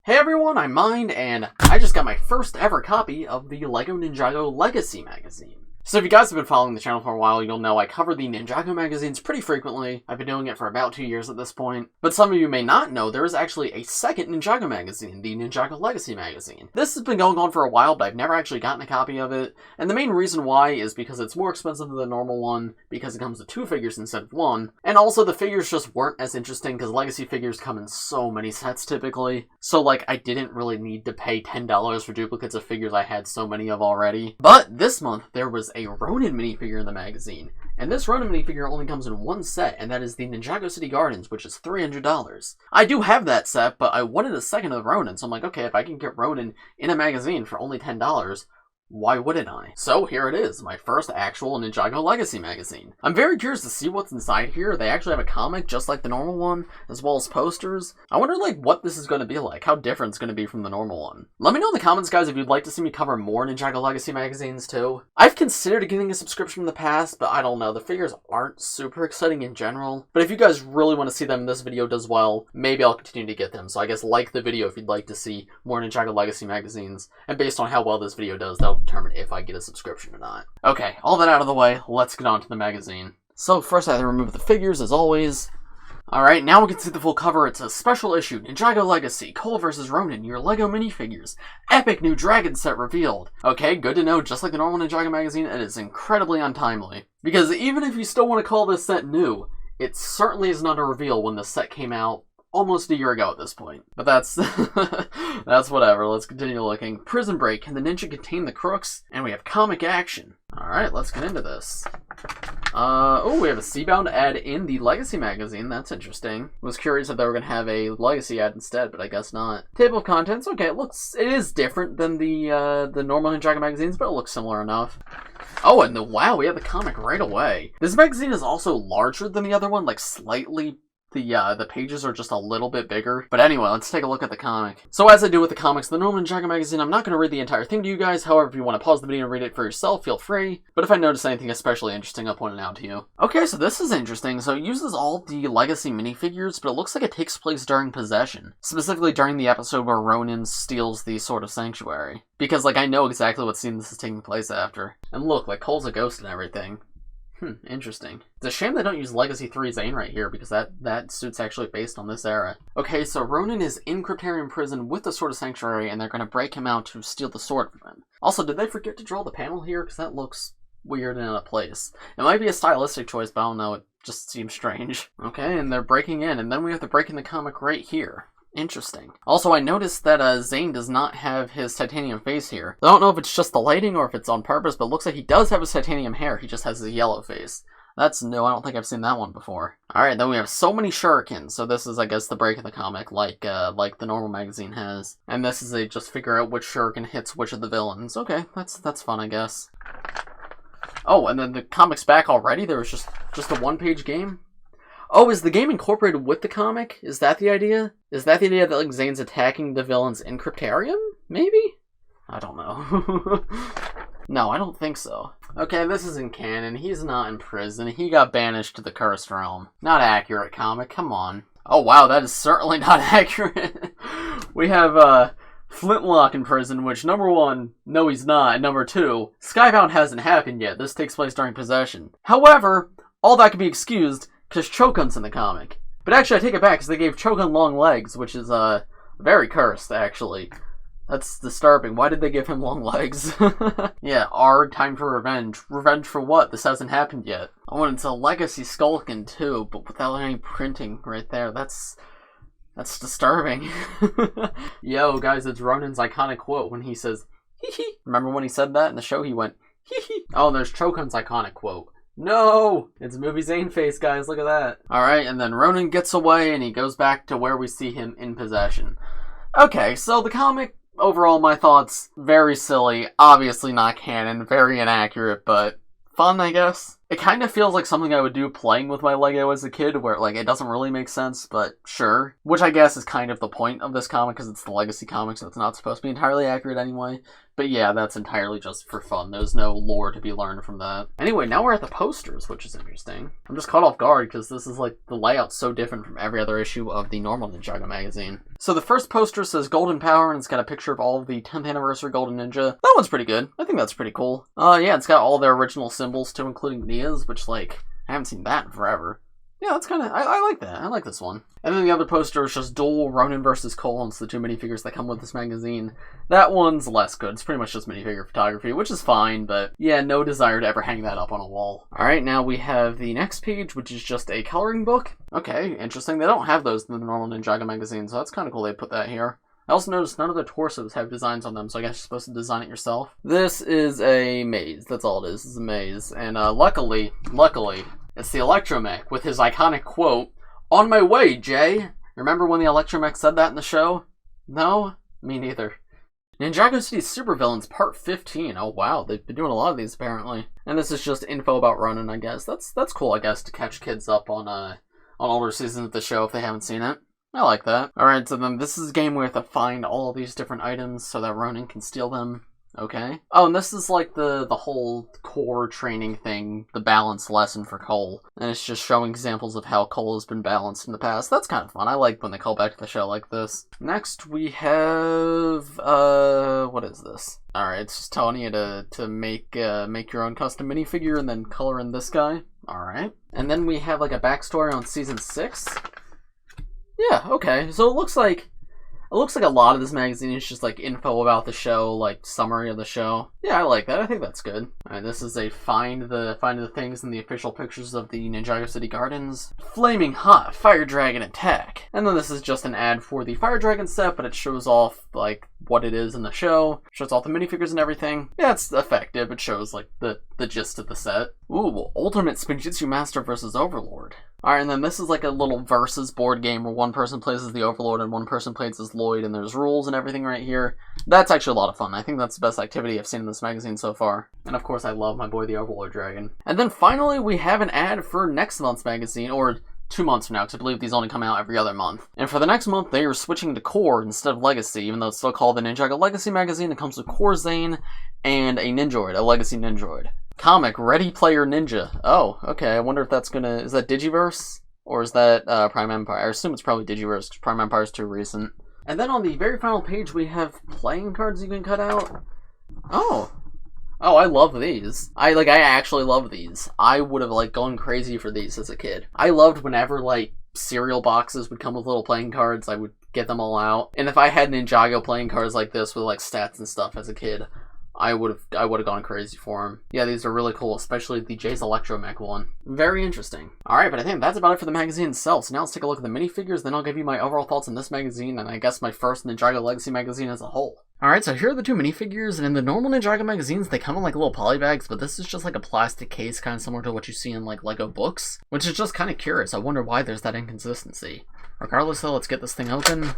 Hey everyone, I'm Mind, and I just got my first ever copy of the LEGO Ninjago Legacy Magazine. So if you guys have been following the channel for a while, you'll know I cover the Ninjago magazines pretty frequently. I've been doing it for about 2 years at this point. But some of you may not know there is actually a second Ninjago magazine, the Ninjago Legacy Magazine. This has been going on for a while, but I've never actually gotten a copy of it. And the main reason why is because it's more expensive than the normal one, because it comes with 2 figures instead of 1. And also the figures just weren't as interesting because Legacy figures come in so many sets typically. So like I didn't really need to pay $10 for duplicates of figures I had so many of already. But this month there was a Ronin minifigure in the magazine, and this Ronin minifigure only comes in 1 set, and that is the Ninjago City Gardens, which is $300. I do have that set, but I wanted a second of Ronin, so I'm like, okay, if I can get Ronin in a magazine for only $10, why wouldn't I? So here it is, my first actual Ninjago Legacy magazine. I'm very curious to see what's inside here. They actually have a comic just like the normal one, as well as posters. I wonder like what this is going to be like, how different it's going to be from the normal one. Let me know in the comments, guys, if you'd like to see me cover more Ninjago Legacy magazines too. I've considered getting a subscription in the past, but I don't know, the figures aren't super exciting in general. But if you guys really want to see them and this video does well, maybe I'll continue to get them. So I guess like the video if you'd like to see more Ninjago Legacy magazines, and based on how well this video does, that'll determine if I get a subscription or not. Okay, all that out of the way, let's get on to the magazine. So first I have to remove the figures, as always. Alright, now we can see the full cover. It's a special issue, Ninjago Legacy, Cole vs. Ronin, your LEGO minifigures. Epic new dragon set revealed. Okay, good to know, just like the normal Ninjago magazine, it is incredibly untimely. Because even if you still want to call this set new, it certainly is not a reveal when the set came out almost a year ago at this point. But that's that's whatever. Let's continue looking. Prison break. Can the ninja contain the crooks? And we have comic action. Alright, let's get into this. Oh, we have a Seabound ad in the Legacy magazine. That's interesting. Was curious if they were going to have a Legacy ad instead, but I guess not. Table of contents. Okay, it is different than the normal Ninjago magazines, but it looks similar enough. Oh, and wow, we have the comic right away. This magazine is also larger than the other one, like slightly. The pages are just a little bit bigger. But anyway, let's take a look at the comic. So as I do with the comics, the normal Ninjago magazine, I'm not going to read the entire thing to you guys. However, if you want to pause the video and read it for yourself, feel free. But if I notice anything especially interesting, I'll point it out to you. Okay, so this is interesting. So it uses all the Legacy minifigures, but it looks like it takes place during possession. Specifically during the episode where Ronan steals the Sword of Sanctuary. Because, like, I know exactly what scene this is taking place after. And look, like, Cole's a ghost and everything. Interesting. It's a shame they don't use Legacy 3 Zane right here, because that suit's actually based on this era. Okay, so Ronan is in Cryptarian prison with the Sword of Sanctuary, and they're going to break him out to steal the sword from him. Also, did they forget to draw the panel here? Because that looks weird and out of place. It might be a stylistic choice, but I don't know, it just seems strange. Okay, and they're breaking in, and then we have to break in the comic right here. Interesting. Also, I noticed that Zane does not have his titanium face here. I don't know if it's just the lighting or if it's on purpose, but it looks like he does have his titanium hair. He just has his yellow face. That's new. I don't think I've seen that one before. Alright, then we have so many shurikens. So this is, I guess, the break of the comic, like the normal magazine has. And this is a just figure out which shuriken hits which of the villains. Okay, that's fun, I guess. Oh, and then the comic's back already? There was just a one-page game? Oh, is the game incorporated with the comic? Is that the idea? Is that the idea that like Zane's attacking the villains in Cryptarium? Maybe? I don't know. No, I don't think so. Okay, this isn't canon. He's not in prison. He got banished to the Cursed Realm. Not accurate, comic. Come on. Oh, wow, that is certainly not accurate. We have, Flintlock in prison, which, number 1, no he's not, and number 2, Skybound hasn't happened yet. This takes place during possession. However, all that can be excused because Chokun's in the comic. But actually, I take it back, because they gave Chokun long legs, which is, very cursed, actually. That's disturbing. Why did they give him long legs? Yeah, time for revenge. Revenge for what? This hasn't happened yet. Oh, and it's a Legacy Skulkin, too, but without any printing right there. That's disturbing. Yo, guys, it's Ronan's iconic quote when he says, hee hee. Remember when he said that in the show? He went, hee hee. Oh, there's Chokun's iconic quote. No! It's movie Zane face, guys. Look at that. Alright, and then Ronan gets away, and he goes back to where we see him in possession. Okay, so the comic, overall, my thoughts, very silly. Obviously not canon. Very inaccurate, but fun, I guess. It kind of feels like something I would do playing with my Lego as a kid, where, like, it doesn't really make sense, but sure. Which I guess is kind of the point of this comic, because it's the Legacy comic, so it's not supposed to be entirely accurate anyway. But yeah, that's entirely just for fun. There's no lore to be learned from that. Anyway, now we're at the posters, which is interesting. I'm just caught off guard, because this is, like, the layout's so different from every other issue of the normal Ninjago magazine. So the first poster says Golden Power, and it's got a picture of all of the 10th anniversary Golden Ninja. That one's pretty good. I think that's pretty cool. Yeah, it's got all their original symbols too, including Nia's, which, like, I haven't seen that in forever. Yeah, that's kind of, I like that. I like this one. And then the other poster is just dual Ronin versus Cole, and it's the two minifigures that come with this magazine. That one's less good. It's pretty much just minifigure photography, which is fine, but yeah, no desire to ever hang that up on a wall. Alright, now we have the next page, which is just a coloring book. Okay, interesting. They don't have those in the normal Ninjago magazine, so that's kind of cool they put that here. I also noticed none of the torsos have designs on them, so I guess you're supposed to design it yourself. This is a maze. That's all it is. It's a maze. And luckily, it's the Electromech with his iconic quote, "On my way, Jay." Remember when the Electromech said that in the show? No? Me neither. Ninjago City's Supervillains Part 15. Oh wow, they've been doing a lot of these apparently. And this is just info about Ronan, I guess. That's cool, I guess, to catch kids up on older seasons of the show if they haven't seen it. I like that. Alright, so then this is a game where you have to find all of these different items so that Ronan can steal them. Okay. Oh, and this is like the whole core training thing, the balance lesson for Cole. And it's just showing examples of how Cole has been balanced in the past. That's kind of fun. I like when they call back to the show like this. Next we have, what is this? Alright, it's just telling you to make your own custom minifigure and then color in this guy. Alright. And then we have like a backstory on Season 6. Yeah, okay. So it looks like a lot of this magazine is just like info about the show, like summary of the show. Yeah, I like that. I think that's good. Alright, this is a find the things in the official pictures of the Ninjago City Gardens. Flaming hot Fire Dragon attack. And then this is just an ad for the Fire Dragon set, but it shows off like what it is in the show. Shows off the minifigures and everything. Yeah, it's effective. It shows like the gist of the set. Ooh, Ultimate Spinjitzu Master versus Overlord. Alright, and then this is like a little versus board game where one person plays as the Overlord and one person plays as Lloyd, and there's rules and everything right here. That's actually a lot of fun. I think that's the best activity I've seen in this magazine so far. And of course, I love my boy the Overlord Dragon. And then finally, we have an ad for next month's magazine, or 2 months from now, because I believe these only come out every other month. And for the next month, they are switching to Core instead of Legacy, even though it's still called the Ninjago Legacy Magazine. It comes with Core Zane and a Ninjoid, a Legacy Ninjoid. Comic, Ready Player Ninja. Oh, okay, I wonder if that's gonna, is that Digiverse? Or is that Prime Empire? I assume it's probably Digiverse, because Prime Empire is too recent. And then on the very final page, we have playing cards you can cut out. Oh, I love these. I actually love these. I would have, like, gone crazy for these as a kid. I loved whenever, like, cereal boxes would come with little playing cards, I would get them all out. And if I had Ninjago playing cards like this with, like, stats and stuff as a kid, I would have gone crazy for them. Yeah, these are really cool, especially the Jay's Electromech one. Very interesting. Alright, but I think that's about it for the magazine itself. So now let's take a look at the minifigures, then I'll give you my overall thoughts on this magazine, and I guess my first Ninjago Legacy magazine as a whole. Alright, so here are the two minifigures, and in the normal Ninjago magazines, they come in like little polybags, but this is just like a plastic case, kind of similar to what you see in like LEGO books, which is just kind of curious. I wonder why there's that inconsistency. Regardless though, let's get this thing open.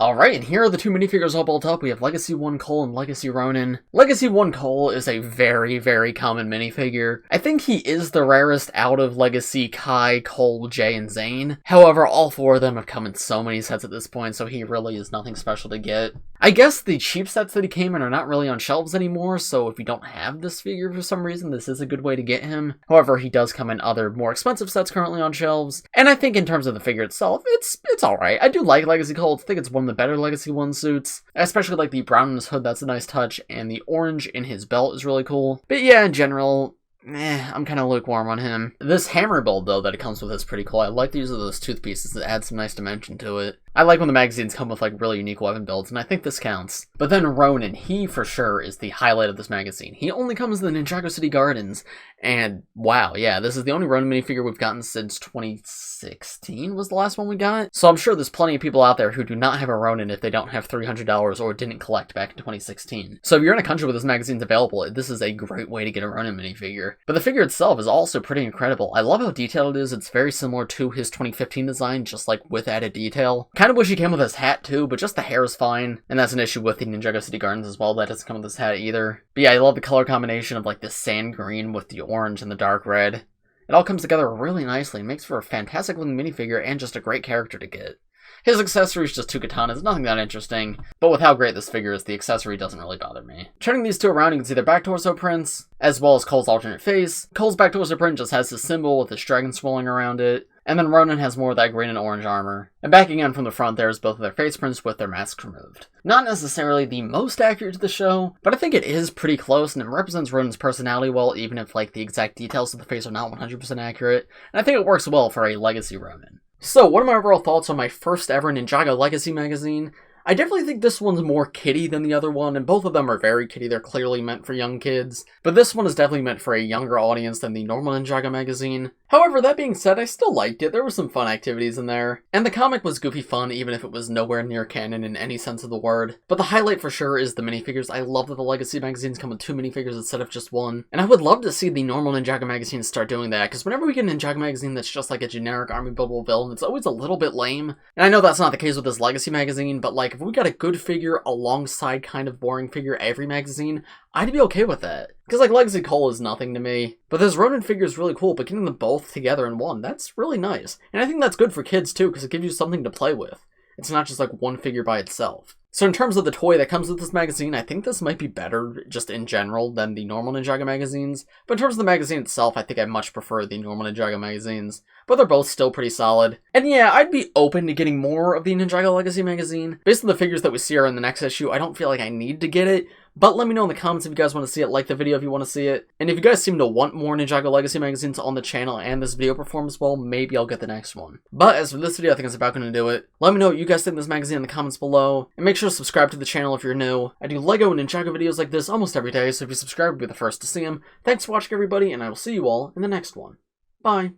Alright, and here are the two minifigures all built up. We have Legacy 1 Cole and Legacy Ronin. Legacy 1 Cole is a very, very common minifigure. I think he is the rarest out of Legacy Kai, Cole, Jay, and Zane. However, all four of them have come in so many sets at this point, so he really is nothing special to get. I guess the cheap sets that he came in are not really on shelves anymore, so if you don't have this figure for some reason, this is a good way to get him. However, he does come in other more expensive sets currently on shelves, and I think in terms of the figure itself, it's alright. I do like Legacy Cole. I think it's one of the better Legacy 1 suits. I especially like the brown in his hood, that's a nice touch, and the orange in his belt is really cool. But yeah, in general, I'm kind of lukewarm on him. This hammer build, though, that it comes with is pretty cool. I like the use of those tooth pieces. It adds some nice dimension to it. I like when the magazines come with, like, really unique weapon builds, and I think this counts. But then Ronan, he for sure is the highlight of this magazine. He only comes in the Ninjago City Gardens, and wow, yeah, this is the only Ronan minifigure we've gotten since 2016 was the last one we got. So I'm sure there's plenty of people out there who do not have a Ronan if they don't have $300 or didn't collect back in 2016. So if you're in a country where this magazine's available, this is a great way to get a Ronan minifigure. But the figure itself is also pretty incredible. I love how detailed it is. It's very similar to his 2015 design, just like with added detail. Kind of wish he came with his hat too, but just the hair is fine. And that's an issue with the Ninjago City Gardens as well, that doesn't come with his hat either. But yeah, I love the color combination of like the sand green with the orange and the dark red. It all comes together really nicely and makes for a fantastic looking minifigure and just a great character to get. His accessory is just 2 katanas, nothing that interesting, but with how great this figure is, the accessory doesn't really bother me. Turning these two around, you can see their back torso prints, as well as Cole's alternate face. Cole's back torso print just has his symbol with his dragon swirling around it, and then Ronan has more of that green and orange armor. And back again from the front, there's both of their face prints with their masks removed. Not necessarily the most accurate to the show, but I think it is pretty close, and it represents Ronan's personality well, even if like the exact details of the face are not 100% accurate, and I think it works well for a Legacy Ronin. So, what are my overall thoughts on my first ever Ninjago Legacy magazine? I definitely think this one's more kiddie than the other one, and both of them are very kiddie. They're clearly meant for young kids, but this one is definitely meant for a younger audience than the normal Ninjago magazine. However, that being said, I still liked it. There were some fun activities in there, and the comic was goofy fun even if it was nowhere near canon in any sense of the word. But the highlight for sure is the minifigures. I love that the Legacy magazines come with 2 minifigures instead of just 1, and I would love to see the normal Ninjago magazines start doing that, because whenever we get a Ninjago magazine that's just like a generic army buildable villain, it's always a little bit lame. And I know that's not the case with this Legacy magazine, but like if we got a good figure alongside kind of boring figure every magazine, I'd be okay with that. Because like Legacy Cole is nothing to me, but this Ronin figure is really cool, but getting them both together in one, that's really nice. And I think that's good for kids too, because it gives you something to play with. It's not just like one figure by itself. So in terms of the toy that comes with this magazine, I think this might be better just in general than the normal Ninjago magazines. But in terms of the magazine itself, I think I much prefer the normal Ninjago magazines. But they're both still pretty solid. And yeah, I'd be open to getting more of the Ninjago Legacy magazine. Based on the figures that we see are in the next issue, I don't feel like I need to get it. But let me know in the comments if you guys want to see it, like the video if you want to see it. And if you guys seem to want more Ninjago Legacy magazines on the channel and this video performs well, maybe I'll get the next one. But as for this video, I think that's about going to do it. Let me know what you guys think of this magazine in the comments below. And make sure to subscribe to the channel if you're new. I do LEGO and Ninjago videos like this almost every day, so if you subscribe, you'll be the first to see them. Thanks for watching everybody, and I will see you all in the next one. Bye!